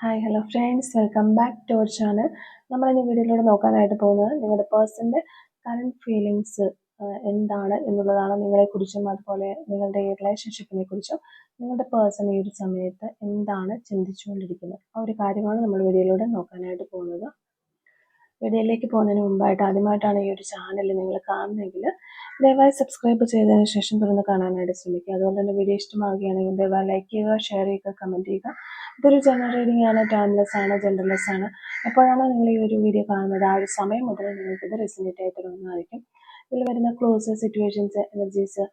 Hi hello friends, welcome back to our channel. നമ്മൾ ഈ വീഡിയോയിലൂടെ നോക്കാനായിട്ട് പോകുന്നത് നിങ്ങളുടെ പേഴ്സൻ്റെ കറണ്ട് ഫീലിങ്സ് എന്താണ് എന്നുള്ളതാണ്. നിങ്ങളെക്കുറിച്ചും അതുപോലെ നിങ്ങളുടെ ഈ റിലേഷൻഷിപ്പിനെ കുറിച്ചും നിങ്ങളുടെ പേഴ്സൺ ഈ ഒരു സമയത്ത് എന്താണ് ചിന്തിച്ചുകൊണ്ടിരിക്കുന്നത്, ആ ഒരു കാര്യമാണ് നമ്മൾ വീഡിയോയിലൂടെ നോക്കാനായിട്ട് പോകുന്നത്. വീഡിയോയിലേക്ക് പോകുന്നതിന് മുമ്പായിട്ട് ആദ്യമായിട്ടാണ് ഈ ഒരു ചാനൽ നിങ്ങൾ കാണുന്നതെങ്കിൽ ദയവായി സബ്സ്ക്രൈബ് ചെയ്തതിന് ശേഷം തുറന്ന് കാണാനായിട്ട് ശ്രമിക്കുക. അതുപോലെ തന്നെ വീഡിയോ ഇഷ്ടമാവുകയാണെങ്കിൽ ദയവായി ലൈക്ക് ചെയ്യുക, ഷെയർ ചെയ്യുക, കമൻറ്റ് ചെയ്യുക. ഇതൊരു ജനറൽ റീഡിംഗ് ആണ്, ടൈംലെസ് ആണ്, ജെൻഡർലെസ് ആണ്. എപ്പോഴാണോ നിങ്ങൾ ഈ ഒരു വീഡിയോ കാണുന്നത് ആ ഒരു സമയം മുതൽ നിങ്ങൾക്കിത് റെസിനേറ്റ് ആയി തുടങ്ങുന്നതായിരിക്കും. ഇതിൽ വരുന്ന ക്ലോസ്, സിറ്റുവേഷൻസ്, എനർജീസ്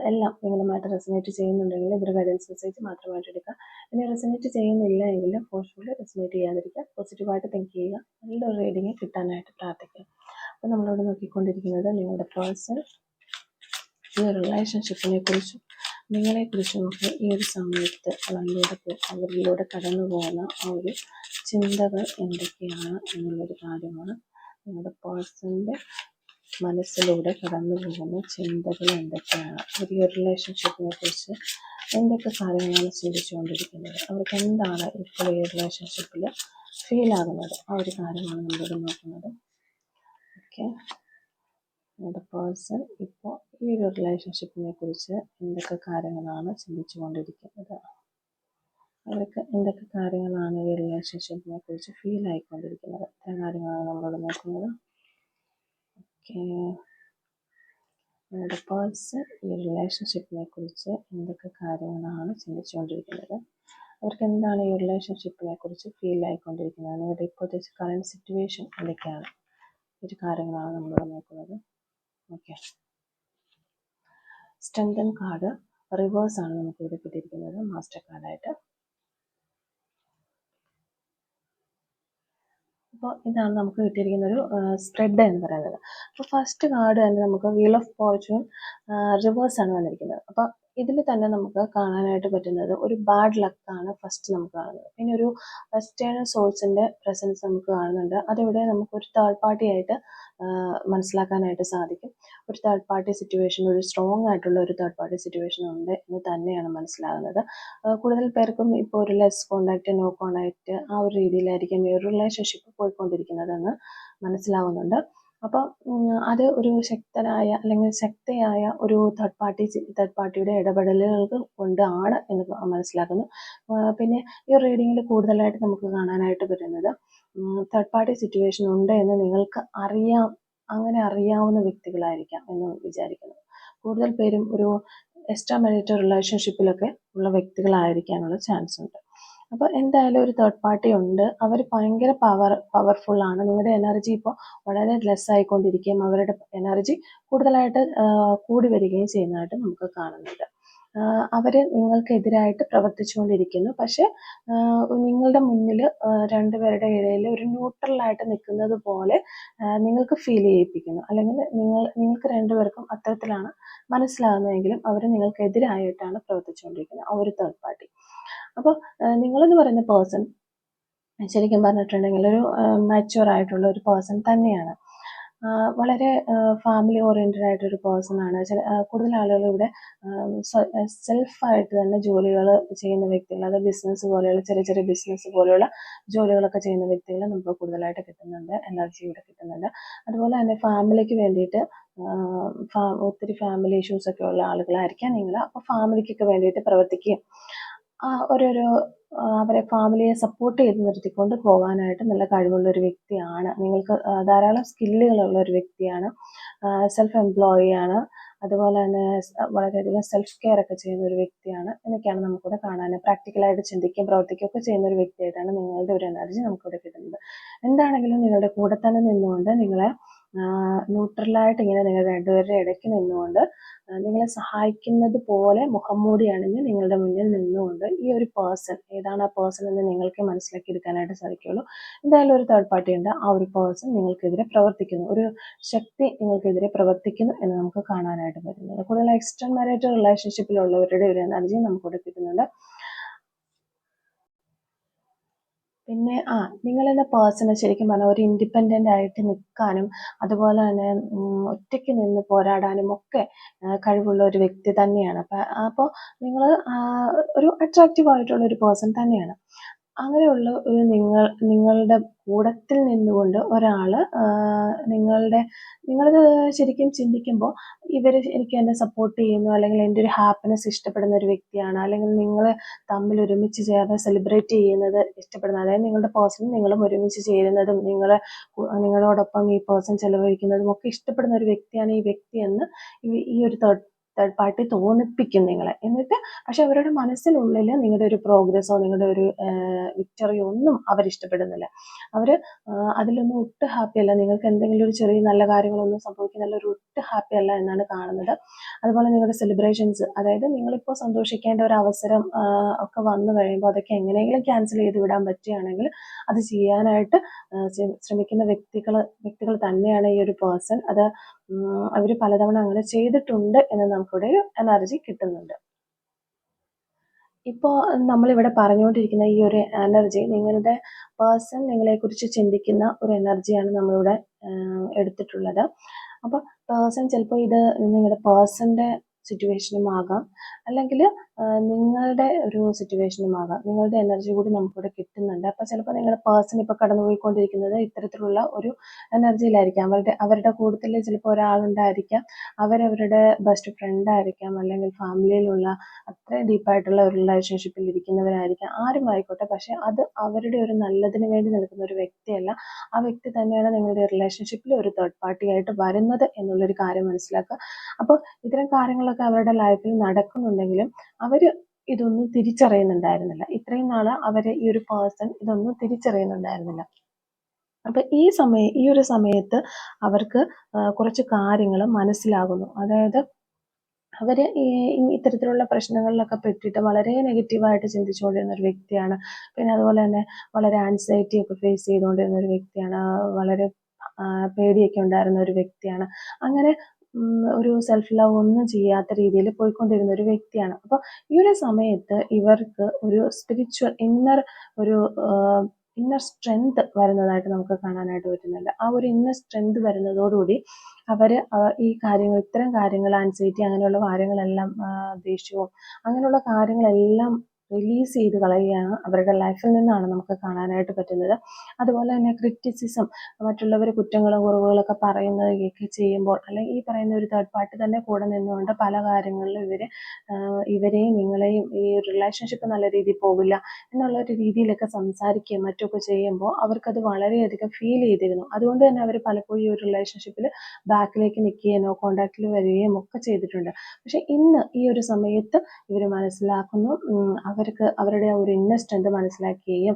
എല്ലാം നിങ്ങളുമായിട്ട് റെസിനേറ്റ് ചെയ്യുന്നുണ്ടെങ്കിൽ ഇതൊരു ഗൈഡൻസ് മെസ്സേജ് മാത്രമായിട്ട് എടുക്കുക. ഇനി റെസിനേറ്റ് ചെയ്യുന്നില്ല എങ്കിൽ ഫോഴ്സ്ഫുള്ളി റെസിനേറ്റ് ചെയ്യാതിരിക്കുക. പോസിറ്റീവായിട്ട് തിങ്ക് ചെയ്യുക. നല്ലൊരു റീഡിങ് കിട്ടാനായിട്ട് പ്രാർത്ഥിക്കുക. അപ്പോൾ നമ്മളിവിടെ നോക്കിക്കൊണ്ടിരിക്കുന്നത് നിങ്ങളുടെ പേഴ്സൺ ഈ റിലേഷൻഷിപ്പിനെ കുറിച്ചും നിങ്ങളെക്കുറിച്ചും ഒക്കെ ഈ ഒരു സമയത്ത് അവരിലൂടെ കടന്നു പോകുന്ന ആ ഒരു ചിന്തകൾ എന്തൊക്കെയാണ് എന്നുള്ളൊരു കാര്യമാണ്. നിങ്ങളുടെ പേഴ്സണിൻ്റെ മനസ്സിലൂടെ കടന്നു പോകുന്ന ചിന്തകൾ എന്തൊക്കെയാണ്, ഈ റിലേഷൻഷിപ്പിനെ കുറിച്ച് എന്തൊക്കെ കാര്യങ്ങളാണ് ചിന്തിച്ചുകൊണ്ടിരിക്കുന്നത്, അവർക്ക് എന്താണ് ഇപ്പോൾ ഈ റിലേഷൻഷിപ്പിൽ ഫീൽ ആകുന്നത്, ആ ഒരു കാര്യമാണ് നമ്മളിവിടെ നോക്കുന്നത്. ഓക്കെ, നിങ്ങളുടെ പേഴ്സൺ ഇപ്പോൾ ഈ ഒരു റിലേഷൻഷിപ്പിനെ കുറിച്ച് എന്തൊക്കെ കാര്യങ്ങളാണ് ചിന്തിച്ചു കൊണ്ടിരിക്കുന്നത്, അവർക്ക് എന്തൊക്കെ കാര്യങ്ങളാണ് ഈ റിലേഷൻഷിപ്പിനെ കുറിച്ച് ഫീൽ ആയിക്കൊണ്ടിരിക്കുന്നത്, ഇത്തരം കാര്യങ്ങളാണ് നമ്മളിവിടെ നോക്കുന്നത്. ഓക്കെ, നിങ്ങളുടെ പേഴ്സൺ ഈ റിലേഷൻഷിപ്പിനെ കുറിച്ച് എന്തൊക്കെ കാര്യങ്ങളാണ് ചിന്തിച്ചുകൊണ്ടിരിക്കുന്നത്, അവർക്ക് എന്താണ് ഈ റിലേഷൻഷിപ്പിനെ കുറിച്ച് ഫീൽ ആയിക്കൊണ്ടിരിക്കുന്നത്, നിങ്ങളുടെ ഇപ്പോഴത്തെ കറണ്ട് സിറ്റുവേഷൻ എന്തൊക്കെയാണ്, ഒരു കാര്യങ്ങളാണ് നമ്മളിവിടെ നോക്കുന്നത്. ഓക്കെ, സ്ട്രെങ്തൻ കാർഡ് റിവേഴ്സ് ആണ് നമുക്ക് ഇവിടെ കിട്ടിയിരിക്കുന്നത്, മാസ്റ്റർ കാർഡായിട്ട്. അപ്പോൾ ഇതാണ് നമുക്ക് കിട്ടിയിരിക്കുന്ന ഒരു സ്പ്രെഡ് എന്ന് പറയുന്നത്. അപ്പോൾ ഫസ്റ്റ് കാർഡ് തന്നെ നമുക്ക് വീൽ ഓഫ് ഫോർച്യൂൺ റിവേഴ്സ് ആണ് വന്നിരിക്കുന്നത്. അപ്പോൾ ഇതിൽ തന്നെ നമുക്ക് കാണാനായിട്ട് പറ്റുന്നത് ഒരു ബാഡ് ലക്കാണ് ഫസ്റ്റ് നമുക്ക് കാണുന്നത്. പിന്നെ ഒരു വെസ്റ്റേൺ സോഴ്സിൻ്റെ പ്രസൻസ് നമുക്ക് കാണുന്നുണ്ട്. അതിവിടെ നമുക്കൊരു തേർഡ് പാർട്ടി ആയിട്ട് മനസ്സിലാക്കാനായിട്ട് സാധിക്കും. ഒരു തേർഡ് പാർട്ടി സിറ്റുവേഷൻ, ഒരു സ്ട്രോങ് ആയിട്ടുള്ള ഒരു തേർഡ് പാർട്ടി സിറ്റുവേഷൻ ഉണ്ട് എന്ന് തന്നെയാണ് മനസ്സിലാകുന്നത്. കൂടുതൽ പേർക്കും ഇപ്പോൾ ഒരു ലെസ് കോണ്ടാക്റ്റ്, നോ കോണ്ടാക്റ്റ് ആ ഒരു രീതിയിലായിരിക്കും ഈ ഒരു റിലേഷൻഷിപ്പ് പോയിക്കൊണ്ടിരിക്കുന്നതെന്ന് മനസ്സിലാവുന്നുണ്ട്. അപ്പോൾ അത് ഒരു ശക്തനായ അല്ലെങ്കിൽ ശക്തിയായ ഒരു തേർഡ് പാർട്ടിയുടെ ഇടപെടലുകൾ കൊണ്ടാണ് എന്ന് മനസ്സിലാക്കുന്നു. പിന്നെ ഈ റീഡിങ്ങിൽ കൂടുതലായിട്ട് നമുക്ക് കാണാനായിട്ട് പറ്റുന്നത് തേർഡ് പാർട്ടി സിറ്റുവേഷൻ ഉണ്ട് എന്ന് നിങ്ങൾക്ക് അങ്ങനെ അറിയാവുന്ന വ്യക്തികളായിരിക്കാം എന്ന് വിചാരിക്കുന്നു. കൂടുതൽ പേരും ഒരു എക്സ്ട്രാ മാരിറ്റൽ റിലേഷൻഷിപ്പിലൊക്കെ ഉള്ള വ്യക്തികളായിരിക്കാനുള്ള ചാൻസ് ഉണ്ട്. അപ്പോൾ എന്തായാലും ഒരു തേർഡ് പാർട്ടി ഉണ്ട്, അവർ ഭയങ്കര പവർഫുള്ളാണ്. നിങ്ങളുടെ എനർജി ഇപ്പോൾ വളരെ ലെസ് ആയിക്കൊണ്ടിരിക്കുകയും അവരുടെ എനർജി കൂടുതലായിട്ട് കൂടി വരികയും ചെയ്യുന്നതായിട്ട് നമുക്ക് കാണുന്നുണ്ട്. അവർ നിങ്ങൾക്കെതിരായിട്ട് പ്രവർത്തിച്ചുകൊണ്ടിരിക്കുന്നു. പക്ഷേ നിങ്ങളുടെ മുന്നിൽ രണ്ടുപേരുടെ ഇടയിൽ ഒരു ന്യൂട്രലായിട്ട് നിൽക്കുന്നത് പോലെ നിങ്ങൾക്ക് ഫീൽ ചെയ്യിപ്പിക്കുന്നു. അല്ലെങ്കിൽ നിങ്ങൾക്ക് രണ്ടുപേർക്കും അത്തരത്തിലാണ് മനസ്സിലാകുന്നതെങ്കിലും അവർ നിങ്ങൾക്കെതിരായിട്ടാണ് പ്രവർത്തിച്ചുകൊണ്ടിരിക്കുന്നത്, ആ ഒരു തേർഡ് പാർട്ടി. അപ്പോൾ നിങ്ങളെന്ന് പറയുന്ന പേഴ്സൺ ശരിക്കും പറഞ്ഞിട്ടുണ്ടെങ്കിൽ ഒരു മാച്യൂർ ആയിട്ടുള്ള ഒരു പേഴ്സൺ തന്നെയാണ്. വളരെ ഫാമിലി ഓറിയൻറ്റഡ് ആയിട്ടൊരു പേഴ്സൺ ആണ്. കൂടുതൽ ആളുകൾ ഇവിടെ സെൽഫായിട്ട് തന്നെ ജോലികൾ ചെയ്യുന്ന വ്യക്തികൾ, അത് ബിസിനസ് പോലെയുള്ള ചെറിയ ചെറിയ ബിസിനസ് പോലെയുള്ള ജോലികളൊക്കെ ചെയ്യുന്ന വ്യക്തികൾ നമുക്ക് കൂടുതലായിട്ട് കിട്ടുന്നുണ്ട്, എനർജി ഇവിടെ കിട്ടുന്നുണ്ട്. അതുപോലെ തന്നെ ഫാമിലിക്ക് വേണ്ടിയിട്ട് ഒത്തിരി ഫാമിലി ഇഷ്യൂസൊക്കെ ഉള്ള ആളുകളായിരിക്കാം നിങ്ങൾ. അപ്പോൾ ഫാമിലിക്കൊക്കെ വേണ്ടിയിട്ട് പ്രവർത്തിക്കുകയും ഓരോരോ അവരെ ഫാമിലിയെ സപ്പോർട്ട് ചെയ്ത് നിർത്തിക്കൊണ്ട് പോകാനായിട്ട് നല്ല കഴിവുള്ള ഒരു വ്യക്തിയാണ്. നിങ്ങൾക്ക് ധാരാളം സ്കില്ലുകളുള്ള ഒരു വ്യക്തിയാണ്. സെൽഫ് എംപ്ലോയി ആണ്. അതുപോലെ തന്നെ വളരെയധികം സെൽഫ് കെയർ ഒക്കെ ചെയ്യുന്ന ഒരു വ്യക്തിയാണ് എന്നൊക്കെയാണ് നമുക്കിവിടെ കാണാൻ. പ്രാക്ടിക്കലായിട്ട് ചിന്തിക്കുകയും പ്രവർത്തിക്കുകയൊക്കെ ചെയ്യുന്ന ഒരു വ്യക്തിയായിട്ടാണ് നിങ്ങളുടെ ഒരു എനർജി നമുക്കിവിടെ കിട്ടുന്നത്. എന്താണെങ്കിലും നിങ്ങളുടെ കൂടെ തന്നെ നിന്നുകൊണ്ട് നിങ്ങളെ ന്യൂട്രലായിട്ട് ഇങ്ങനെ നിങ്ങൾ രണ്ടുപേരുടെ ഇടയ്ക്ക് നിന്നുകൊണ്ട് നിങ്ങളെ സഹായിക്കുന്നത് പോലെ മുഖം മൂടി അണിഞ്ഞ് നിങ്ങളുടെ മുന്നിൽ നിന്നുകൊണ്ട് ഈ ഒരു പേഴ്സൺ, ഏതാണ് ആ പേഴ്സൺ എന്ന് നിങ്ങൾക്ക് മനസ്സിലാക്കി എടുക്കാനായിട്ട് സാധിക്കുള്ളൂ. എന്തായാലും ഒരു തേർഡ് പാർട്ടി ഉണ്ട്, ആ ഒരു പേഴ്സൺ നിങ്ങൾക്കെതിരെ പ്രവർത്തിക്കുന്നു, ഒരു ശക്തി നിങ്ങൾക്കെതിരെ പ്രവർത്തിക്കുന്നു എന്ന് നമുക്ക് കാണാനായിട്ട് പറ്റുന്നത്. കൂടുതൽ എക്സ്ട്രാ മാരിറ്റൽ റിലേഷൻഷിപ്പിലുള്ളവരുടെ ഒരു എനർജി നമുക്കിവിടെ കിട്ടുന്നുണ്ട്. പിന്നെ നിങ്ങളെന്ന പേഴ്സണ് ശരിക്കും പറഞ്ഞാൽ ഒരു ഇൻഡിപെൻഡൻ്റ് ആയിട്ട് നിൽക്കാനും അതുപോലെ തന്നെ ഒറ്റയ്ക്ക് നിന്ന് പോരാടാനും ഒക്കെ കഴിവുള്ള ഒരു വ്യക്തി തന്നെയാണ്. അപ്പോൾ നിങ്ങൾ ഒരു അട്രാക്റ്റീവ് ആയിട്ടുള്ള ഒരു പേഴ്സൺ തന്നെയാണ്. അങ്ങനെയുള്ള ഒരു നിങ്ങളുടെ കൂടത്തിൽ നിന്നുകൊണ്ട് ഒരാള് നിങ്ങളിത് ശരിക്കും ചിന്തിക്കുമ്പോൾ ഇവര് എനിക്ക് എന്നെ സപ്പോർട്ട് ചെയ്യുന്നു, അല്ലെങ്കിൽ എൻ്റെ ഒരു ഹാപ്പിനെസ് ഇഷ്ടപ്പെടുന്ന ഒരു വ്യക്തിയാണ്, അല്ലെങ്കിൽ നിങ്ങൾ തമ്മിൽ ഒരുമിച്ച് ചേർന്ന് സെലിബ്രേറ്റ് ചെയ്യുന്നത് ഇഷ്ടപ്പെടുന്ന, അതായത് നിങ്ങളുടെ പേഴ്സണും നിങ്ങളും ഒരുമിച്ച് ചേരുന്നതും നിങ്ങളോടൊപ്പം ഈ പേഴ്സൺ ചെലവഴിക്കുന്നതും ഒക്കെ ഇഷ്ടപ്പെടുന്ന ഒരു വ്യക്തിയാണ് ഈ വ്യക്തി എന്ന് ഈ ഒരു തേർഡ് പാർട്ടി തോന്നിപ്പിക്കും നിങ്ങളെ. എന്നിട്ട് പക്ഷെ അവരുടെ മനസ്സിനുള്ളിൽ നിങ്ങളുടെ ഒരു പ്രോഗ്രസ്സോ നിങ്ങളുടെ ഒരു വിക്ടറിയോ ഒന്നും അവരിഷ്ടപ്പെടുന്നില്ല. അവര് അതിലൊന്നും ഒട്ടും ഹാപ്പി അല്ല. നിങ്ങൾക്ക് എന്തെങ്കിലും ഒരു ചെറിയ നല്ല കാര്യങ്ങളൊന്നും സംഭവിക്കുന്നില്ല, ഒരു ഒട്ടും ഹാപ്പി അല്ല എന്നാണ് കാണുന്നത്. അതുപോലെ നിങ്ങളുടെ സെലിബ്രേഷൻസ്, അതായത് നിങ്ങളിപ്പോൾ സന്തോഷിക്കേണ്ട ഒരു അവസരം ഒക്കെ വന്നു കഴിയുമ്പോൾ അതൊക്കെ എങ്ങനെയെങ്കിലും ക്യാൻസൽ ചെയ്ത് വിടാൻ പറ്റുകയാണെങ്കിൽ അത് ചെയ്യാനായിട്ട് ശ്രമിക്കുന്ന വ്യക്തികൾ തന്നെയാണ് ഈ ഒരു പേഴ്സൺ. അത് അവർ പലതവണ അങ്ങനെ ചെയ്തിട്ടുണ്ട് എന്ന് നമുക്കിവിടെ ഒരു എനർജി കിട്ടുന്നുണ്ട്. ഇപ്പോൾ നമ്മളിവിടെ പറഞ്ഞുകൊണ്ടിരിക്കുന്ന ഈ ഒരു എനർജി നിങ്ങളുടെ പേഴ്സൺ നിങ്ങളെക്കുറിച്ച് ചിന്തിക്കുന്ന ഒരു എനർജിയാണ് നമ്മളിവിടെ എടുത്തിട്ടുള്ളത്. അപ്പോൾ പേഴ്സൺ ചിലപ്പോൾ ഇത് നിങ്ങളുടെ പേഴ്സൻ്റെ സിറ്റുവേഷനും ആകാം, അല്ലെങ്കിൽ നിങ്ങളുടെ ഒരു സിറ്റുവേഷനും ആകാം. നിങ്ങളുടെ എനർജി കൂടി നമുക്കിവിടെ കിട്ടുന്നുണ്ട്. അപ്പോൾ ചിലപ്പോൾ നിങ്ങളുടെ പേഴ്സൺ ഇപ്പോൾ കടന്നുപോയിക്കൊണ്ടിരിക്കുന്നത് ഇത്തരത്തിലുള്ള ഒരു എനർജിയിലായിരിക്കാം. അവരുടെ കൂട്ടത്തിൽ ചിലപ്പോൾ ഒരാളുണ്ടായിരിക്കാം, അവരവരുടെ ബെസ്റ്റ് ഫ്രണ്ട് ആയിരിക്കാം, അല്ലെങ്കിൽ ഫാമിലിയിലുള്ള അത്രയും ഡീപ്പായിട്ടുള്ള ഒരു റിലേഷൻഷിപ്പിൽ ഇരിക്കുന്നവരായിരിക്കാം, ആരും ആയിക്കോട്ടെ. പക്ഷെ അത് അവരുടെ ഒരു നല്ലതിന് വേണ്ടി നിൽക്കുന്ന ഒരു വ്യക്തിയല്ല. ആ വ്യക്തി തന്നെയാണ് നിങ്ങളുടെ റിലേഷൻഷിപ്പിൽ ഒരു തേർഡ് പാർട്ടി ആയിട്ട് വരുന്നത് എന്നുള്ളൊരു കാര്യം മനസ്സിലാക്കുക. അപ്പോൾ ഇത്തരം കാര്യങ്ങളൊക്കെ അവരുടെ ലൈഫിൽ നടക്കുന്നുണ്ടെങ്കിലും അവർ ഇതൊന്നും തിരിച്ചറിയുന്നുണ്ടായിരുന്നില്ല. ഇത്രയും നാള് ഈ ഒരു പേഴ്സൺ ഇതൊന്നും തിരിച്ചറിയുന്നുണ്ടായിരുന്നില്ല. അപ്പൊ ഈ ഒരു സമയത്ത് അവർക്ക് കുറച്ച് കാര്യങ്ങൾ മനസ്സിലാകുന്നു. അതായത് അവര് ഇത്തരത്തിലുള്ള പ്രശ്നങ്ങളിലൊക്കെ പെട്ടിട്ട് വളരെ നെഗറ്റീവായിട്ട് ചിന്തിച്ചുകൊണ്ടിരുന്ന ഒരു വ്യക്തിയാണ്. പിന്നെ അതുപോലെ തന്നെ വളരെ ആൻസൈറ്റി ഒക്കെ ഫേസ് ചെയ്തുകൊണ്ടിരുന്ന ഒരു വ്യക്തിയാണ്. വളരെ പേടിയൊക്കെ ഉണ്ടായിരുന്ന ഒരു വ്യക്തിയാണ്. അങ്ങനെ ഒരു സെൽഫ് ലവ് ഒന്നും ചെയ്യാത്ത രീതിയിൽ പോയിക്കൊണ്ടിരുന്ന ഒരു വ്യക്തിയാണ്. അപ്പോൾ ഈ ഒരു സമയത്ത് ഇവർക്ക് ഒരു സ്പിരിച്വൽ ഇന്നർ സ്ട്രെങ്ത് വരുന്നതായിട്ട് നമുക്ക് കാണാനായിട്ട് പറ്റുന്നുണ്ട്. ആ ഒരു ഇന്നർ സ്ട്രെങ്ത് വരുന്നതോടുകൂടി അവർ ഇത്തരം കാര്യങ്ങൾ, ആൻസൈറ്റി അങ്ങനെയുള്ള കാര്യങ്ങളെല്ലാം, ദേഷ്യവും അങ്ങനെയുള്ള കാര്യങ്ങളെല്ലാം റിലീസ് ചെയ്ത് കളയുകയാണ് അവരുടെ ലൈഫിൽ നിന്നാണ് നമുക്ക് കാണാനായിട്ട് പറ്റുന്നത്. അതുപോലെ തന്നെ ക്രിറ്റിസിസം, മറ്റുള്ളവർ കുറ്റങ്ങളും കുറവുകളൊക്കെ പറയുന്നതൊക്കെ ചെയ്യുമ്പോൾ, അല്ലെങ്കിൽ ഈ പറയുന്ന ഒരു തേർഡ് പാർട്ടി തന്നെ കൂടെ നിന്നുകൊണ്ട് പല കാര്യങ്ങളിലും ഇവരെയും നിങ്ങളെയും ഈ റിലേഷൻഷിപ്പ് നല്ല രീതിയിൽ പോകില്ല എന്നുള്ള ഒരു രീതിയിലൊക്കെ സംസാരിക്കുകയും മറ്റൊക്കെ ചെയ്യുമ്പോൾ അവർക്കത് വളരെയധികം ഫീൽ ചെയ്തിരുന്നു. അതുകൊണ്ട് തന്നെ അവർ പലപ്പോഴും ഈ ഒരു റിലേഷൻഷിപ്പിൽ ബാക്കിലേക്ക് നിൽക്കുകയോ കോണ്ടാക്റ്റിൽ വരികയും ഒക്കെ ചെയ്തിട്ടുണ്ട്. പക്ഷെ ഇന്ന് ഈ ഒരു സമയത്ത് ഇവർ മനസ്സിലാക്കുന്നു, അവർക്ക് അവരുടെ ഒരു ഇന്നർ സ്ട്രെങ്ത് മനസ്സിലാക്കുകയും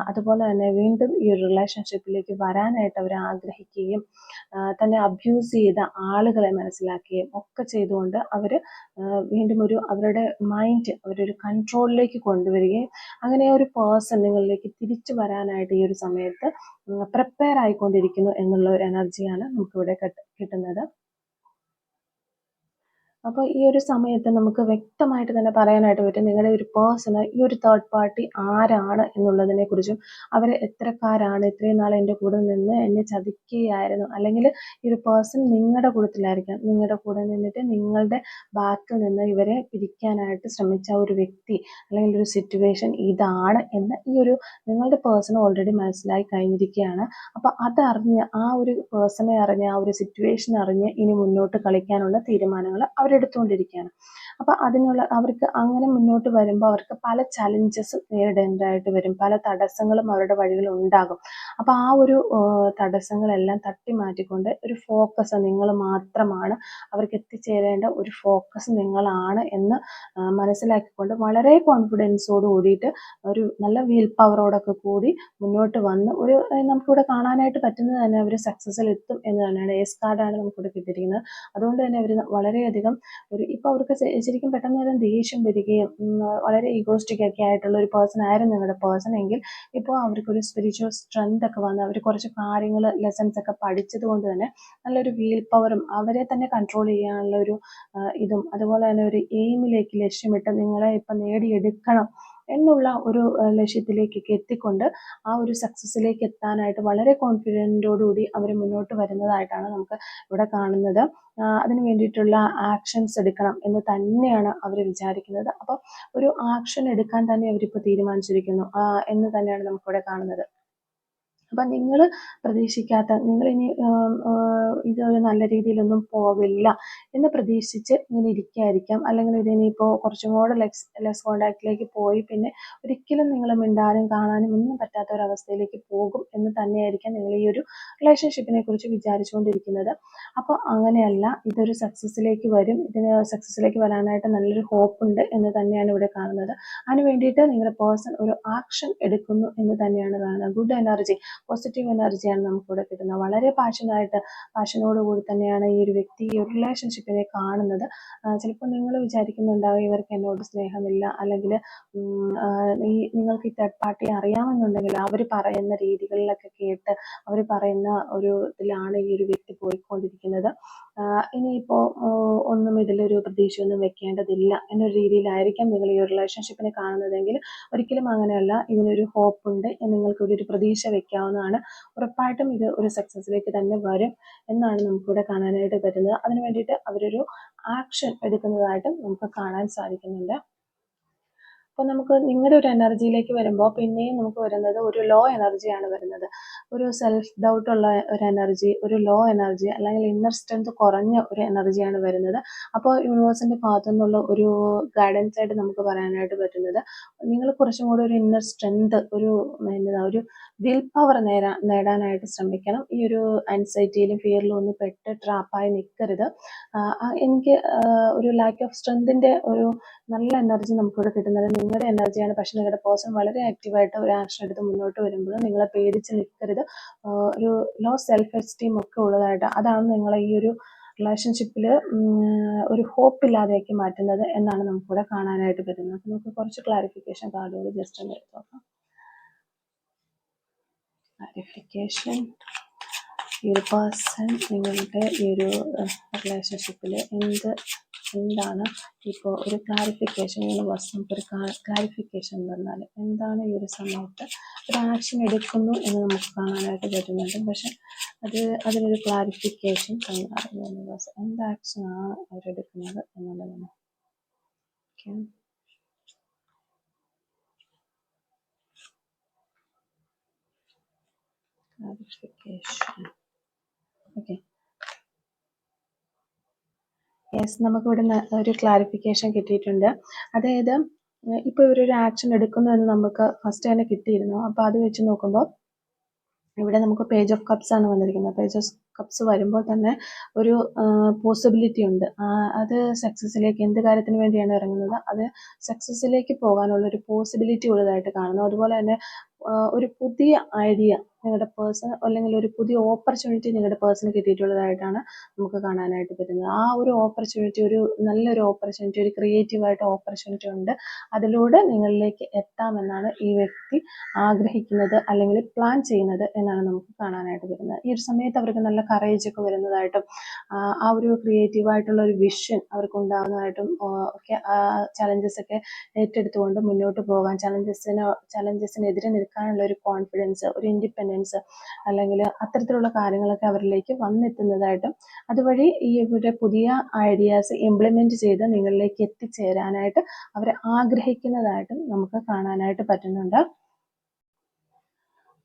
അതുപോലെ തന്നെ വീണ്ടും ഈ ഒരു റിലേഷൻഷിപ്പിലേക്ക് വരാനായിട്ട് അവർ ആഗ്രഹിക്കുകയും തന്നെ അബ്യൂസ് ചെയ്ത ആളുകളെ മനസ്സിലാക്കുകയും ഒക്കെ ചെയ്തുകൊണ്ട് അവർ വീണ്ടും അവരുടെ മൈൻഡ് അവരൊരു കൺട്രോളിലേക്ക് കൊണ്ടുവരികയും അങ്ങനെ ഒരു പേഴ്സൺ നിങ്ങളിലേക്ക് തിരിച്ചു വരാനായിട്ട് ഈ ഒരു സമയത്ത് പ്രിപ്പയർ ആയിക്കൊണ്ടിരിക്കുന്നു എന്നുള്ള ഒരു എനർജിയാണ് നമുക്കിവിടെ കിട്ടുന്നത്. അപ്പോൾ ഈ ഒരു സമയത്ത് നമുക്ക് വ്യക്തമായിട്ട് തന്നെ പറയാനായിട്ട് പറ്റും നിങ്ങളുടെ ഒരു പേഴ്സണ് ഈ ഒരു തേർഡ് പാർട്ടി ആരാണ് എന്നുള്ളതിനെ കുറിച്ചും അവർ എത്രക്കാരാണ്, ഇത്രയും നാൾ എൻ്റെ കൂടെ നിന്ന് എന്നെ ചതിക്കുകയായിരുന്നു, അല്ലെങ്കിൽ ഈ ഒരു പേഴ്സൺ നിങ്ങളുടെ കൂട്ടത്തിലായിരിക്കാം, നിങ്ങളുടെ കൂടെ നിന്നിട്ട് നിങ്ങളുടെ ബാക്കിൽ നിന്ന് ഇവരെ പിരിക്കാനായിട്ട് ശ്രമിച്ച ഒരു വ്യക്തി അല്ലെങ്കിൽ ഒരു സിറ്റുവേഷൻ ഇതാണ് എന്ന് നിങ്ങളുടെ പേഴ്സൺ ഓൾറെഡി മനസ്സിലായി കഴിഞ്ഞിരിക്കുകയാണ്. അപ്പോൾ അതറിഞ്ഞ് ആ ഒരു പേഴ്സണെ അറിഞ്ഞ് ആ ഒരു സിറ്റുവേഷൻ അറിഞ്ഞ് ഇനി മുന്നോട്ട് കളിക്കാനുള്ള തീരുമാനങ്ങൾ അവരെടുത്തുകൊണ്ടിരിക്കുകയാണ്. അപ്പോൾ അവർക്ക് അങ്ങനെ മുന്നോട്ട് വരുമ്പോൾ അവർക്ക് പല ചലഞ്ചസ് നേരിടേണ്ടതായിട്ട് വരും, പല തടസ്സങ്ങളും അവരുടെ വഴിയിൽ ഉണ്ടാകും. അപ്പോൾ ആ ഒരു തടസ്സങ്ങളെല്ലാം തട്ടി മാറ്റിക്കൊണ്ട് ഒരു ഫോക്കസ് നിങ്ങൾ മാത്രമാണ്, അവർക്ക് എത്തിച്ചേരേണ്ട ഒരു ഫോക്കസ് നിങ്ങളാണ് എന്ന് മനസ്സിലാക്കിക്കൊണ്ട് വളരെ കോൺഫിഡൻസോട് കൂടിയിട്ട് ഒരു നല്ല വിൽ പവറോടൊക്കെ കൂടി മുന്നോട്ട് വന്ന് നമുക്കിവിടെ കാണാനായിട്ട് പറ്റുന്നത് തന്നെ അവർ സക്സസ്സിൽ എത്തും എന്ന് തന്നെയാണ്. ഏസ് കാർഡാണ് നമുക്കിവിടെ കിട്ടിയിരിക്കുന്നത്. അതുകൊണ്ട് തന്നെ അവർ വളരെയധികം ഇപ്പോൾ അവർക്ക് ശരിക്കും പെട്ടെന്ന് ദേഷ്യം വരികയും വളരെ ഈഗോസ്റ്റിക് ഒക്കെ ആയിട്ടുള്ള ഒരു പേഴ്സൺ ആയിരുന്നു നിങ്ങളുടെ പേഴ്സൺ എങ്കിൽ ഇപ്പോൾ അവർക്കൊരു സ്പിരിച്വൽ സ്ട്രെങ്ത് ഒക്കെ വന്ന് അവർ കുറച്ച് കാര്യങ്ങൾ ലെസൺസ് ഒക്കെ പഠിച്ചത് കൊണ്ട് തന്നെ നല്ലൊരു വീൽ പവറും അവരെ തന്നെ കൺട്രോൾ ചെയ്യാനുള്ള ഒരു ഇതും അതുപോലെ തന്നെ ഒരു എയിമിലേക്ക് ലക്ഷ്യമിട്ട് നിങ്ങളെ ഇപ്പം നേടിയെടുക്കണം എന്നുള്ള ഒരു ലക്ഷ്യത്തിലേക്കൊക്കെ എത്തിക്കൊണ്ട് ആ ഒരു സക്സസ്സിലേക്ക് എത്താനായിട്ട് വളരെ കോൺഫിഡൻറ്റോടുകൂടി അവർ മുന്നോട്ട് വരുന്നതായിട്ടാണ് നമുക്ക് ഇവിടെ കാണുന്നത്. അതിന് വേണ്ടിയിട്ടുള്ള ആക്ഷൻസ് എടുക്കണം എന്ന് തന്നെയാണ് അവർ വിചാരിക്കുന്നത്. അപ്പോൾ ഒരു ആക്ഷൻ എടുക്കാൻ തന്നെ അവരിപ്പോൾ തീരുമാനിച്ചിരിക്കുന്നു എന്ന് തന്നെയാണ് നമുക്കിവിടെ കാണുന്നത്. അപ്പം നിങ്ങൾ പ്രതീക്ഷിക്കാത്ത, നിങ്ങളിനി ഇതൊരു നല്ല രീതിയിലൊന്നും പോവില്ല എന്ന് പ്രതീക്ഷിച്ച് ഇങ്ങനെ ഇരിക്കുകയായിരിക്കാം. അല്ലെങ്കിൽ ഇതിനിപ്പോൾ കുറച്ചും കൂടെ ലെസ് കോണ്ടാക്റ്റിലേക്ക് പോയി പിന്നെ ഒരിക്കലും നിങ്ങൾ മിണ്ടാനും കാണാനും ഒന്നും പറ്റാത്ത ഒരവസ്ഥയിലേക്ക് പോകും എന്ന് തന്നെയായിരിക്കാം നിങ്ങൾ ഈ ഒരു റിലേഷൻഷിപ്പിനെ കുറിച്ച് വിചാരിച്ചുകൊണ്ടിരിക്കുന്നത്. അപ്പോൾ അങ്ങനെയല്ല, ഇതൊരു സക്സസ്സിലേക്ക് വരും. ഇതിന് സക്സസ്സിലേക്ക് വരാനായിട്ട് നല്ലൊരു ഹോപ്പ് ഉണ്ട് എന്ന് തന്നെയാണ് ഇവിടെ കാണുന്നത്. അതിന് വേണ്ടിയിട്ട് നിങ്ങളുടെ പേഴ്സൺ ഒരു ആക്ഷൻ എടുക്കുന്നു എന്ന് തന്നെയാണ് കാണുന്നത്. ഗുഡ് എനർജി, പോസിറ്റീവ് എനർജിയാണ് നമുക്കിവിടെ കിട്ടുന്നത്. വളരെ പാഷനോടുകൂടി തന്നെയാണ് ഈ ഒരു വ്യക്തി ഈ ഒരു റിലേഷൻഷിപ്പിനെ കാണുന്നത്. ചിലപ്പോൾ നിങ്ങൾ വിചാരിക്കുന്നുണ്ടാവും ഇവർക്ക് എന്നോട് സ്നേഹമില്ല, അല്ലെങ്കിൽ ഈ നിങ്ങൾക്ക് ഈ തേർഡ് പാർട്ടിയെ അറിയാമെന്നുണ്ടെങ്കിൽ അവർ പറയുന്ന രീതികളിലൊക്കെ കേട്ട് അവർ പറയുന്ന ഒരു ഇതിലാണ് ഈ ഒരു വ്യക്തി പോയിക്കൊണ്ടിരിക്കുന്നത്. ഇനിയിപ്പോൾ ഒന്നും ഇതിലൊരു പ്രതീക്ഷയൊന്നും വെക്കേണ്ടതില്ല എന്നൊരു രീതിയിലായിരിക്കാം നിങ്ങൾ ഈ ഒരു റിലേഷൻഷിപ്പിനെ കാണുന്നതെങ്കിൽ ഒരിക്കലും അങ്ങനെയല്ല. ഇതിനൊരു ഹോപ്പ് ഉണ്ട്, നിങ്ങൾക്കിവിടെ ഒരു പ്രതീക്ഷ വെക്കാവുന്നതാണ്. ഉറപ്പായിട്ടും ഇത് ഒരു സക്സസ്സിലേക്ക് തന്നെ വരും എന്നാണ് നമുക്കിവിടെ കാണാനായിട്ട് പറ്റുന്നത്. അതിന് വേണ്ടിയിട്ട് അവരൊരു ആക്ഷൻ എടുക്കുന്നതായിട്ടും നമുക്ക് കാണാൻ സാധിക്കുന്നുണ്ട്. അപ്പോൾ നമുക്ക് നിങ്ങളുടെ ഒരു എനർജിയിലേക്ക് വരുമ്പോൾ പിന്നെയും നമുക്ക് വരുന്നത് ഒരു ലോ എനർജിയാണ് വരുന്നത്. ഒരു സെൽഫ് ഡൗട്ട് ഉള്ള ഒരു എനർജി, ഒരു ലോ എനർജി, അല്ലെങ്കിൽ ഇന്നർ സ്ട്രെങ്ത് കുറഞ്ഞ ഒരു എനർജിയാണ് വരുന്നത്. അപ്പോൾ യൂണിവേഴ്സിൻ്റെ ഭാഗത്തു നിന്നുള്ള ഒരു ഗൈഡൻസ് ആയിട്ട് നമുക്ക് പറയാനായിട്ട് പറ്റുന്നത്, നിങ്ങൾ കുറച്ചും കൂടി ഒരു ഇന്നർ സ്ട്രെങ്ത്, ഒരു ഒരു വിൽ പവർ നേടാനായിട്ട് ശ്രമിക്കണം. ഈ ഒരു ആൻസൈറ്റിയിലും ഫിയറിലും ഒന്നും പെട്ട് ട്രാപ്പായി നിൽക്കരുത്. എനിക്ക് ഒരു ലാക്ക് ഓഫ് സ്ട്രെങ്തിൻ്റെ ഒരു നല്ല എനർജി നമുക്കിവിടെ കിട്ടുന്നത് നിങ്ങളുടെ എനർജിയാണ്. പക്ഷെ നിങ്ങളുടെ പേഴ്സൺ വളരെ ആക്റ്റീവായിട്ട് ഒരു ആക്ഷൻ എടുത്ത് മുന്നോട്ട് വരുമ്പോൾ നിങ്ങളെ പേടിച്ച് നിൽക്കരുത്. ഒരു ലോ സെൽഫ് എസ്റ്റീം ഒക്കെ ഉള്ളതായിട്ട്, അതാണ് നിങ്ങളെ ഈ ഒരു റിലേഷൻഷിപ്പിൽ ഒരു ഹോപ്പ് ഇല്ലാതെയാക്കി മാറ്റുന്നത് എന്നാണ് നമുക്കിവിടെ കാണാനായിട്ട് പറ്റുന്നത്. അപ്പോൾ നമുക്ക് കുറച്ച് ക്ലാരിഫിക്കേഷൻ കാർഡുകൾ ജസ്റ്റ് ഒന്ന് എടുത്ത് നോക്കാം. ക്ലാരിഫിക്കേഷൻ, ഈ ഒരു പേഴ്സൺ നിങ്ങളുടെ ഈ ഒരു റിലേഷൻഷിപ്പിൽ എന്താണ് ഇപ്പോൾ ഒരു ക്ലാരിഫിക്കേഷൻ, നമുക്കൊരു ക്ലാരിഫിക്കേഷൻ എന്ന് പറഞ്ഞാൽ എന്താണ് ഈ ഒരു സമയത്ത് ഒരു ആക്ഷൻ എടുക്കുന്നു എന്ന് നമുക്ക് കാണാനായിട്ട് പറ്റുന്നുണ്ട്. പക്ഷെ അതിനൊരു ക്ലാരിഫിക്കേഷൻ എന്ത് ആക്ഷനാണ് അവരെടുക്കുന്നത് എന്നുള്ളതാണ്. Okay, clarification. ഓക്കെ, യെസ്, നമുക്കിവിടെ ഒരു ക്ലാരിഫിക്കേഷൻ കിട്ടിയിട്ടുണ്ട്. അതായത് ഇപ്പോൾ ഇവരൊരു ആക്ഷൻ എടുക്കുന്നു എന്ന് നമുക്ക് ഫസ്റ്റ് തന്നെ കിട്ടിയിരുന്നു. അപ്പോൾ അത് വെച്ച് നോക്കുമ്പോൾ ഇവിടെ നമുക്ക് പേജ് ഓഫ് കപ്സ് ആണ് വന്നിരിക്കുന്നത്. പേജ് ഓഫ് കപ്സ് വരുമ്പോൾ തന്നെ ഒരു പോസിബിലിറ്റി ഉണ്ട്. അത് സക്സസ്സിലേക്ക്, എന്ത് കാര്യത്തിന് വേണ്ടിയാണ് ഇറങ്ങുന്നത്, അത് സക്സസ്സിലേക്ക് പോകാനുള്ള ഒരു പോസിബിലിറ്റി ഉള്ളതായിട്ട് കാണുന്നു. അതുപോലെ തന്നെ ഒരു പുതിയ ഐഡിയ നിങ്ങളുടെ പേഴ്സൺ, അല്ലെങ്കിൽ ഒരു പുതിയ ഓപ്പർച്യൂണിറ്റി നിങ്ങളുടെ പേഴ്സണ് കിട്ടിയിട്ടുള്ളതായിട്ടാണ് നമുക്ക് കാണാനായിട്ട് പറ്റുന്നത്. ആ ഒരു ഓപ്പർച്യൂണിറ്റി, ഒരു നല്ലൊരു ഓപ്പർച്യൂണിറ്റി, ഒരു ക്രിയേറ്റീവായിട്ട് ഓപ്പർച്യൂണിറ്റി ഉണ്ട്. അതിലൂടെ നിങ്ങളിലേക്ക് എത്താമെന്നാണ് ഈ വ്യക്തി ആഗ്രഹിക്കുന്നത് അല്ലെങ്കിൽ പ്ലാൻ ചെയ്യുന്നത് എന്നാണ് നമുക്ക് കാണാനായിട്ട് വരുന്നത്. ഈ ഒരു സമയത്ത് അവർക്ക് നല്ല കറേജ് ഒക്കെ വരുന്നതായിട്ടും ആ ഒരു ക്രിയേറ്റീവായിട്ടുള്ള ഒരു വിഷൻ അവർക്ക് ഉണ്ടാകുന്നതായിട്ടും ഒക്കെ ചലഞ്ചസ് ഒക്കെ ഏറ്റെടുത്തുകൊണ്ട് മുന്നോട്ട് പോകാൻ, ചലഞ്ചസിനെതിരെ നിൽക്കാനുള്ള ഒരു കോൺഫിഡൻസ്, ഒരു ഇൻഡിപെൻഡൻസ്, അല്ലെങ്കിൽ അത്തരത്തിലുള്ള കാര്യങ്ങളൊക്കെ അവരിലേക്ക് വന്നെത്തുന്നതായിട്ടും അതുവഴി ഈ ഇവരുടെ പുതിയ ഐഡിയാസ് ഇംപ്ലിമെൻറ്റ് ചെയ്ത് നിങ്ങളിലേക്ക് എത്തിച്ചേരാനായിട്ട് അവർ ആഗ്രഹിക്കുന്നതായിട്ടും നമുക്ക് കാണാനായിട്ട് പറ്റുന്നുണ്ട്.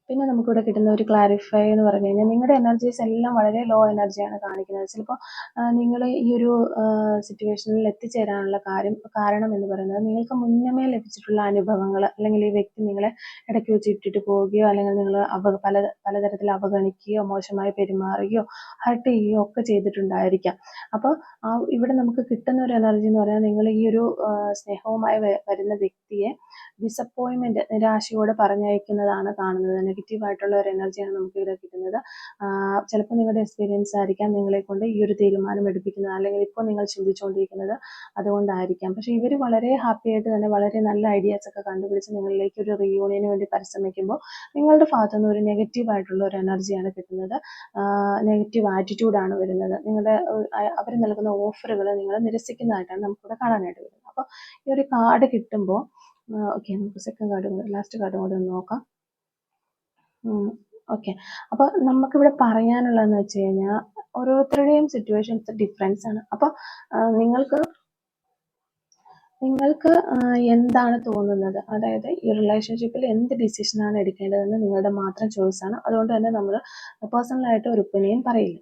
പിന്നെ നമുക്കിവിടെ കിട്ടുന്ന ഒരു ക്ലാരിഫൈ എന്ന് പറഞ്ഞു കഴിഞ്ഞാൽ നിങ്ങളുടെ എനർജീസ് എല്ലാം വളരെ ലോ എനർജിയാണ് കാണിക്കുന്നത്. ചിലപ്പോൾ നിങ്ങൾ ഈ ഒരു സിറ്റുവേഷനിൽ എത്തിച്ചേരാനുള്ള കാരണം എന്ന് പറയുന്നത് നിങ്ങൾക്ക് മുന്നമേ ലഭിച്ചിട്ടുള്ള അനുഭവങ്ങൾ, അല്ലെങ്കിൽ ഈ വ്യക്തി നിങ്ങളെ ഇടയ്ക്ക് വെച്ച് ഇട്ടിട്ട് പോവുകയോ, അല്ലെങ്കിൽ നിങ്ങൾ പലതരത്തിൽ അവഗണിക്കുകയോ, മോശമായി പെരുമാറുകയോ, ഹർട്ട് ചെയ്യുകയോ ഒക്കെ ചെയ്തിട്ടുണ്ടായിരിക്കാം. അപ്പോൾ ഇവിടെ നമുക്ക് കിട്ടുന്ന ഒരു എനർജി എന്ന് പറഞ്ഞാൽ നിങ്ങൾ ഈ ഒരു സ്നേഹവുമായി വരുന്ന വ്യക്തിയെ ഡിസപ്പോയിൻമെൻറ്റ്, നിരാശയോടെ പറഞ്ഞയക്കുന്നതാണ് കാണുന്നത്. നെഗറ്റീവായിട്ടുള്ള ഒരു എനർജിയാണ് നമുക്ക് ഇവിടെ കിട്ടുന്നത്. ചിലപ്പോൾ നിങ്ങളുടെ എക്സ്പീരിയൻസ് ആയിരിക്കാം നിങ്ങളെ കൊണ്ട് ഈ ഒരു തീരുമാനം എടുപ്പിക്കുന്നത്, അല്ലെങ്കിൽ ഇപ്പോൾ നിങ്ങൾ ചിന്തിച്ചുകൊണ്ടിരിക്കുന്നത് അതുകൊണ്ടായിരിക്കാം. പക്ഷേ ഇവർ വളരെ ഹാപ്പി ആയിട്ട് തന്നെ വളരെ നല്ല ഐഡിയാസ് ഒക്കെ കണ്ടുപിടിച്ച് നിങ്ങളിലേക്ക് ഒരു റീയൂണിയന് വേണ്ടി പരിശ്രമിക്കുമ്പോൾ നിങ്ങളുടെ ഭാഗത്തുനിന്ന് ഒരു നെഗറ്റീവായിട്ടുള്ള ഒരു എനർജിയാണ് കിട്ടുന്നത്. നെഗറ്റീവ് ആറ്റിറ്റ്യൂഡാണ് വരുന്നത്. അവർ നൽകുന്ന ഓഫറുകൾ നിങ്ങൾ നിരസിക്കുന്നതായിട്ടാണ് നമുക്കിവിടെ കാണാനായിട്ട് വരുന്നത്. അപ്പോൾ ഈ ഒരു കാർഡ് കിട്ടുമ്പോൾ ഓക്കെ, നമുക്ക് സെക്കൻഡ് കാർഡും കൂടെ, ലാസ്റ്റ് കാർഡും കൂടെ ഒന്ന് നോക്കാം. ഓക്കെ, അപ്പോൾ നമുക്കിവിടെ പറയാനുള്ളതെന്ന് വെച്ച് കഴിഞ്ഞാൽ ഓരോരുത്തരുടെയും സിറ്റുവേഷൻസ് ഡിഫറൻസ് ആണ്. അപ്പോൾ നിങ്ങൾക്ക് എന്താണ് തോന്നുന്നത്, അതായത് ഈ റിലേഷൻഷിപ്പിൽ എന്ത് ഡിസിഷനാണ് എടുക്കേണ്ടതെന്ന് നിങ്ങളുടെ മാത്രം ചോയ്സാണ്. അതുകൊണ്ട് തന്നെ നമ്മൾ പേഴ്സണലായിട്ട് ഒരു ഒപ്പീനിയൻ പറയില്ല.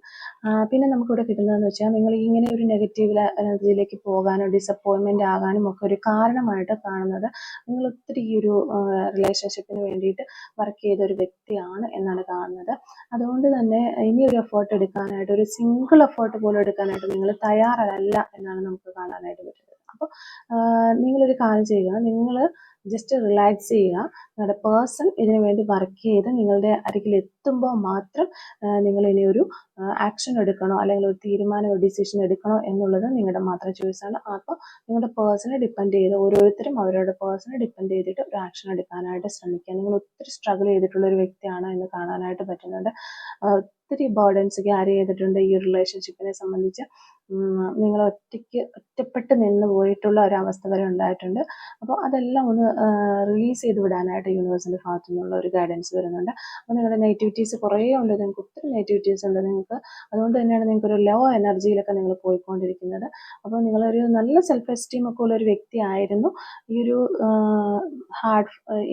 പിന്നെ നമുക്കിവിടെ കിട്ടുന്നതെന്ന് വെച്ചാൽ നിങ്ങൾ ഇങ്ങനെ ഒരു നെഗറ്റീവ് എനർജിയിലേക്ക് പോകാനോ ഡിസപ്പോയിൻമെൻ്റ് ആകാനും ഒക്കെ ഒരു കാരണമായിട്ട് കാണുന്നത് നിങ്ങൾ ഒത്തിരി ഈ ഒരു റിലേഷൻഷിപ്പിന് വേണ്ടിയിട്ട് വർക്ക് ചെയ്ത ഒരു വ്യക്തിയാണ് എന്നാണ് കാണുന്നത്. അതുകൊണ്ട് തന്നെ ഇനി ഒരു എഫേർട്ട് എടുക്കാനായിട്ട്, ഒരു സിംഗിൾ എഫേർട്ട് പോലും എടുക്കാനായിട്ട് നിങ്ങൾ തയ്യാറല്ല എന്നാണ് നമുക്ക് കാണാനായിട്ട് പറ്റുന്നത്. അപ്പോൾ നിങ്ങളൊരു കാര്യം ചെയ്യുക, നിങ്ങൾ ജസ്റ്റ് റിലാക്സ് ചെയ്യുക. നിങ്ങളുടെ പേഴ്സൺ ഇതിനു വേണ്ടി വർക്ക് ചെയ്ത് നിങ്ങളുടെ അരികിൽ എത്തുമ്പോൾ മാത്രം നിങ്ങൾ ഇനി ഒരു ആക്ഷൻ എടുക്കണോ അല്ലെങ്കിൽ ഒരു തീരുമാനം, ഡിസിഷൻ എടുക്കണോ എന്നുള്ളത് നിങ്ങളുടെ മാത്രം ചോയ്സാണ്. അപ്പോൾ നിങ്ങളുടെ പേഴ്സണെ ഡിപ്പെൻഡ് ചെയ്ത് ഓരോരുത്തരും അവരുടെ പേഴ്സണെ ഡിപ്പെൻഡ് ചെയ്തിട്ട് ഒരു ആക്ഷൻ എടുക്കാനായിട്ട് ശ്രമിക്കുക. നിങ്ങൾ ഒത്തിരി സ്ട്രഗിൾ ചെയ്തിട്ടുള്ള ഒരു വ്യക്തിയാണ് എന്ന് കാണാനായിട്ട് പറ്റുന്നുണ്ട്. ഒത്തിരി ബേർഡൻസ് ക്യാരി ചെയ്തിട്ടുണ്ട് ഈ റിലേഷൻഷിപ്പിനെ സംബന്ധിച്ച്. നിങ്ങൾ ഒറ്റപ്പെട്ട് നിന്ന് പോയിട്ടുള്ള ഒരവസ്ഥ വരെ ഉണ്ടായിട്ടുണ്ട്. അപ്പോൾ അതെല്ലാം ഒന്ന് റിലീസ് ചെയ്ത് വിടാനായിട്ട് യൂണിവേഴ്സിൻ്റെ ഭാഗത്തു നിന്നുള്ള ഒരു ഗൈഡൻസ് വരുന്നുണ്ട്. അപ്പോൾ നിങ്ങളുടെ നെഗറ്റിവിറ്റീസ് കുറേ ഉണ്ട്, നിങ്ങൾക്ക് ഒത്തിരി നെഗറ്റിവിറ്റീസ് ഉണ്ട് നിങ്ങൾക്ക്. അതുകൊണ്ട് തന്നെയാണ് നിങ്ങൾക്കൊരു ലോ എനർജിയിലൊക്കെ നിങ്ങൾ പോയിക്കൊണ്ടിരിക്കുന്നത്. അപ്പോൾ നിങ്ങളൊരു നല്ല സെൽഫ് എസ്റ്റീം ഒക്കെ ഉള്ള ഒരു വ്യക്തിയായിരുന്നു. ഈ ഒരു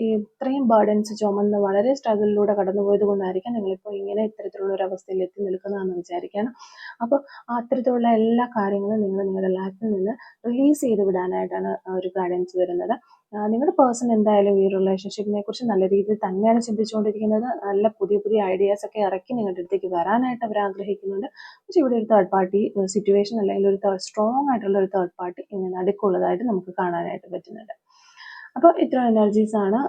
ഈ ഇത്രയും ബേർഡൻസ് ചുമന്ന് വളരെ സ്ട്രഗിളിലൂടെ കടന്നുപോയത് കൊണ്ടായിരിക്കാം നിങ്ങളിപ്പോൾ ഇങ്ങനെ ഇത്തരത്തിലുള്ള ഒരു അവസ്ഥയിൽ എത്തി നിൽക്കുന്നതെന്ന് വിചാരിക്കണം. അപ്പോൾ അത്തരത്തിലുള്ള എല്ലാ കാര്യങ്ങളും നിങ്ങൾ നിങ്ങളുടെ ലൈഫിൽ നിന്ന് റിലീസ് ചെയ്ത് വിടാനായിട്ടാണ് ഒരു ഗൈഡൻസ് വരുന്നത്. നിങ്ങളുടെ പേഴ്സൺ എന്തായാലും ഈ റിലേഷൻഷിപ്പിനെ കുറിച്ച് നല്ല രീതിയിൽ തന്നെയാണ് ചിന്തിച്ചുകൊണ്ടിരിക്കുന്നത്. നല്ല പുതിയ പുതിയ ഐഡിയാസ് ഒക്കെ ഇറക്കി നിങ്ങളുടെ അടുത്തേക്ക് വരാനായിട്ട് അവർ ആഗ്രഹിക്കുന്നുണ്ട്. പക്ഷേ ഇവിടെ ഒരു തേർഡ് പാർട്ടി സിറ്റുവേഷൻ അല്ലെങ്കിൽ ഒരു സ്ട്രോങ് ആയിട്ടുള്ള ഒരു തേർഡ് പാർട്ടി ഇങ്ങനെ നടുക്കുള്ളതായിട്ട് നമുക്ക് കാണാനായിട്ട് പറ്റുന്നുണ്ട്. അപ്പോൾ ഇത്രയും എനർജീസ് ആണ്,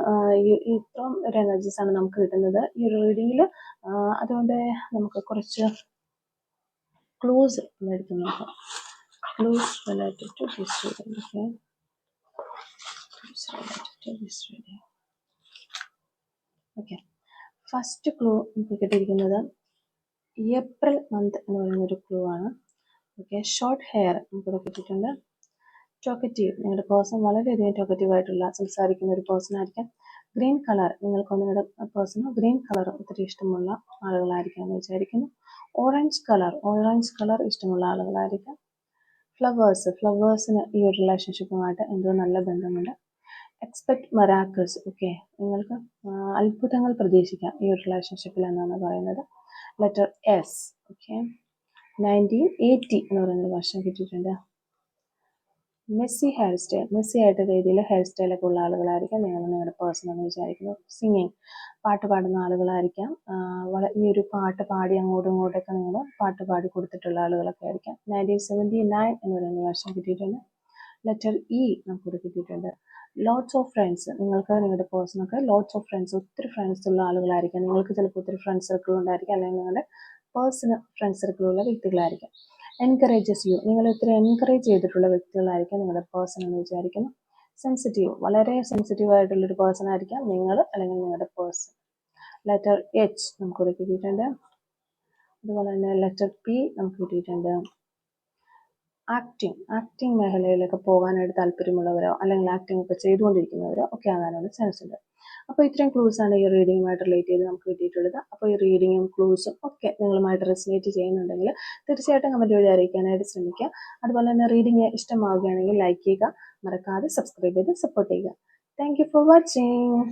ഇത്രയും ഒരു എനർജീസ് ആണ് നമുക്ക് കിട്ടുന്നത് ഈ ഒരു റീഡിങ്ങിൽ. അതുകൊണ്ട് നമുക്ക് കുറച്ച് ക്ലൂസ് എടുത്ത് നോക്കാം. Clues related to this reading. Okay, clues related to this reading. Okay, first clue നമുക്ക് കിട്ടിയിരിക്കുന്നത് ഏപ്രിൽ മന്ത് എന്ന് പറയുന്നൊരു ക്ലൂ ആണ്. ഓക്കെ, ഷോർട്ട് ഹെയർ നമുക്കിവിടെ കിട്ടിയിട്ടുണ്ട്. ടോക്കറ്റീവ്, നിങ്ങളുടെ പേഴ്സൺ വളരെയധികം ടോക്കറ്റീവ് ആയിട്ടുള്ള സംസാരിക്കുന്ന ഒരു പേഴ്സൺ ആയിരിക്കാം. ഗ്രീൻ കളർ, നിങ്ങൾക്ക് നിങ്ങളുടെ പേഴ്സണോ ഗ്രീൻ കളർ ഒത്തിരി ഇഷ്ടമുള്ള ആളുകളായിരിക്കാം എന്ന് വിചാരിക്കുന്നു. ഓറഞ്ച് കളർ ഇഷ്ടമുള്ള ആളുകളായിരിക്കാം. ഫ്ലവേഴ്സിന് ഈ ഒരു റിലേഷൻഷിപ്പുമായിട്ട് എന്തോ നല്ല ബന്ധമുണ്ട്. എക്സ്പെക്ട് മെറാക്കിൾസ്, ഓക്കെ, നിങ്ങൾക്ക് അത്ഭുതങ്ങൾ പ്രതീക്ഷിക്കാം ഈ ഒരു റിലേഷൻഷിപ്പിൽ എന്നാണ് പറയുന്നത്. Letter S, okay. 1980 എന്ന് പറയുന്നൊരു വർഷം കിട്ടിയിട്ടുണ്ട്. മെസ്സി ആയിട്ട് രീതിയിൽ ഹെയർ സ്റ്റൈലൊക്കെ ഉള്ള ആളുകളായിരിക്കാം നിങ്ങൾ നിങ്ങളുടെ പേഴ്സൺ എന്ന് വിചാരിക്കുന്നു. സിംഗിങ്, പാട്ട് പാടുന്ന ആളുകളായിരിക്കാം. ഈ ഒരു പാട്ട് പാടി അങ്ങോട്ടും ഇങ്ങോട്ടൊക്കെ നിങ്ങൾ പാട്ട് പാടി കൊടുത്തിട്ടുള്ള ആളുകളൊക്കെ ആയിരിക്കാം. 1979 എന്ന് പറയുന്ന വർഷം കിട്ടിയിട്ടുണ്ട്. ലെറ്റർ ഇ നമുക്കിവിടെ കിട്ടിയിട്ടുണ്ട്. ലോട്ട്സ് ഓഫ് ഫ്രണ്ട്സ്, നിങ്ങൾക്ക് നിങ്ങളുടെ പേഴ്സണൊക്കെ ലോട്ട്സ് ഓഫ് ഫ്രണ്ട്സ്, ഒത്തിരി ഫ്രണ്ട്സ് ഉള്ള ആളുകളായിരിക്കാം. നിങ്ങൾക്ക് ചിലപ്പോൾ ഒത്തിരി ഫ്രണ്ട്സ് സർക്കിൾ ഉണ്ടായിരിക്കാം, അല്ലെങ്കിൽ നിങ്ങളുടെ പേഴ്സണ് ഫ്രണ്ട്സ് സർക്കിളുള്ള വ്യക്തികളായിരിക്കാം. എൻകറേജസ് യു, നിങ്ങൾ ഒത്തിരി എൻകറേജ് ചെയ്തിട്ടുള്ള വ്യക്തികളായിരിക്കാം നിങ്ങളുടെ പേഴ്സൺ എന്ന് വിചാരിക്കുന്നു. സെൻസിറ്റീവ്, വളരെ സെൻസിറ്റീവ് ആയിട്ടുള്ളൊരു പേഴ്സൺ ആയിരിക്കാം നിങ്ങൾ അല്ലെങ്കിൽ നിങ്ങളുടെ പേഴ്സൺ. ലെറ്റർ എച്ച് നമുക്കിവിടെ കിട്ടിയിട്ടുണ്ട്. അതുപോലെ തന്നെ ലെറ്റർ പി നമുക്ക് കിട്ടിയിട്ടുണ്ട്. ആക്ടിങ് മേഖലയിലൊക്കെ പോകാനായിട്ട് താല്പര്യമുള്ളവരോ അല്ലെങ്കിൽ ആക്ടിങ് ഒക്കെ ചെയ്തുകൊണ്ടിരിക്കുന്നവരോ ഒക്കെ ആകാനുള്ള ചാൻസ് ഉണ്ട്. അപ്പോൾ ഇത്രയും ക്ലൂസാണ് ഈ റീഡിങ്ങുമായിട്ട് റിലേറ്റ് ചെയ്ത് നമുക്ക് കിട്ടിയിട്ടുള്ളത്. അപ്പോൾ ഈ റീഡിങ്ങും ക്ലൂസും ഒക്കെ നിങ്ങളുമായിട്ട് റെസിനേറ്റ് ചെയ്യുന്നുണ്ടെങ്കിൽ തീർച്ചയായിട്ടും കമൻറ്റ് വഴി അറിയിക്കാനായിട്ട് ശ്രമിക്കുക. അതുപോലെ തന്നെ റീഡിങ് ഇഷ്ടമാവുകയാണെങ്കിൽ ലൈക്ക് ചെയ്യുക, മറക്കാതെ സബ്സ്ക്രൈബ് ചെയ്ത് സപ്പോർട്ട് ചെയ്യുക. Thank you for watching.